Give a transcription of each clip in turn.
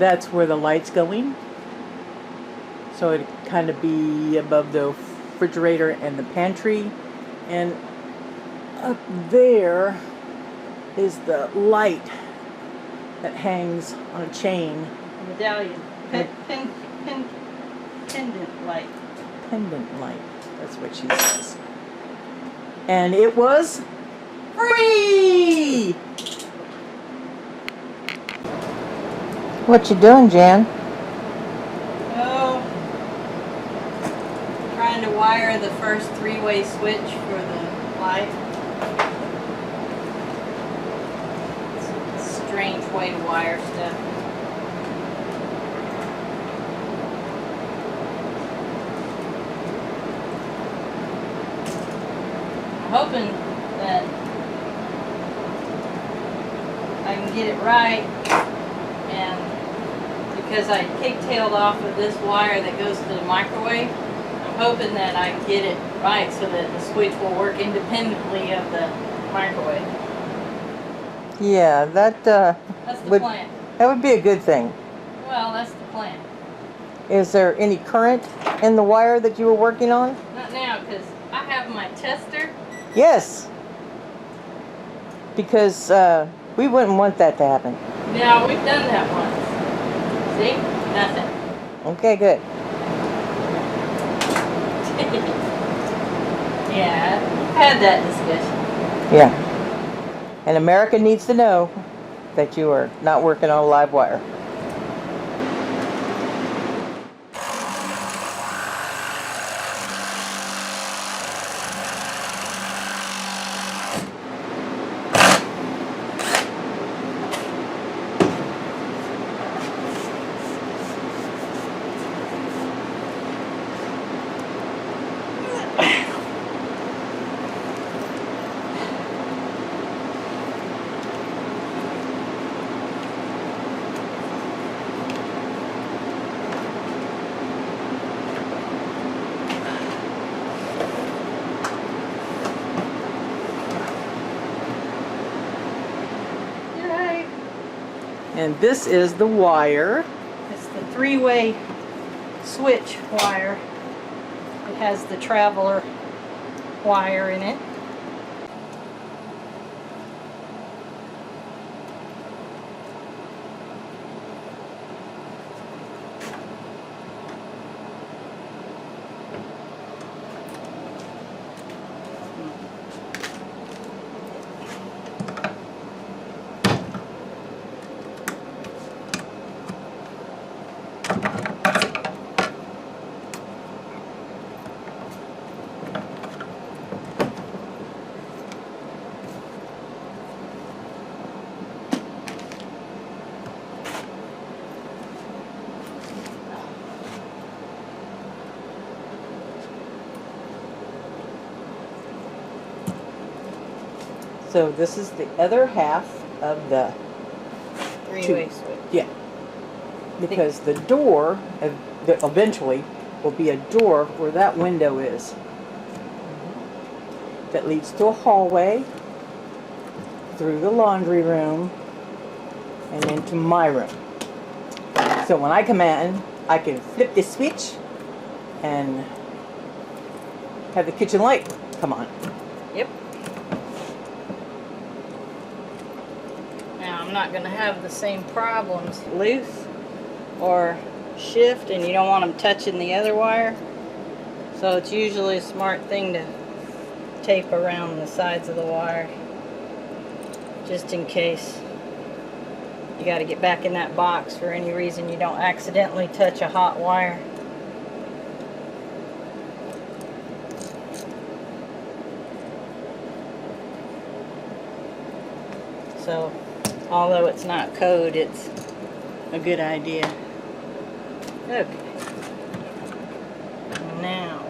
that's where the light's going. So it'd kind of be above the refrigerator and the pantry. And up there is the light that hangs on a chain. Medallion. Pendant light. Pendant light. That's what she says. And it was free! What you doing, Jan? Oh, trying to wire the first three-way switch for the light. It's a strange way to wire stuff. I'm hoping that I can get it right, and because I pigtailed off of this wire that goes to the microwave, I'm hoping that I can get it right so that the switch will work independently of the microwave. Yeah, that's the Plan. That would be a good thing. Well, that's the plan. Is there any current in the wire that you were working on? Not now, because I have my tester. Yes. Because we wouldn't want that to happen. Now, we've done that once. See? Nothing. Okay, good. Yeah, we've had that discussion. Yeah. And America needs to know that you are not working on a live wire. And this is the wire. It's the three-way switch wire. It has the traveler wire in it. So this is the other half of the Three-way switch. Yeah. Because the door eventually will be a door where that window is. That leads to a hallway, through the laundry room, and into my room. So when I come in, I can flip this switch and have the kitchen light come on. Yep. Now I'm not going to have the same problems. Loose or shift, and you don't want them touching the other wire. So it's usually a smart thing to tape around the sides of the wire, just in case you got to get back in that box for any reason you don't accidentally touch a hot wire. So although it's not code, it's a good idea. Okay. Now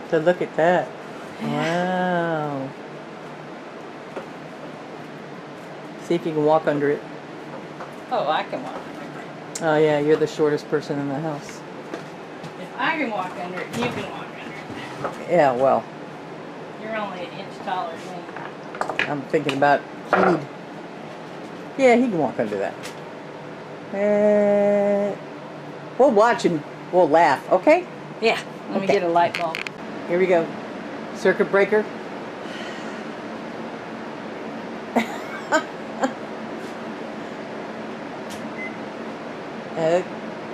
So look at that. Wow. See if you can walk under it. Oh, I can walk. Oh yeah, you're the shortest person in the house. If I can walk under it, you can walk under it. Yeah, well, You're only an inch taller than me. I'm thinking about he'd. Yeah, he can walk under that. We'll watch and we'll laugh, okay? Yeah. Let me get a light bulb. Here we go. Circuit breaker.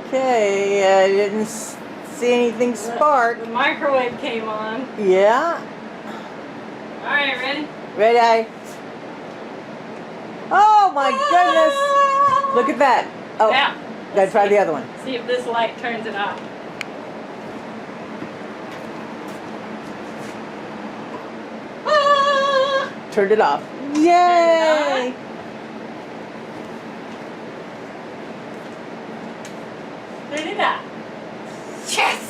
Okay, I didn't see anything spark. The microwave came on. Yeah. All right, ready? Ready? Oh my goodness! Look at that. Oh, Now, gotta try the other one. see if this light turns it off. Turned it off. Yay! Turn it off. Yes!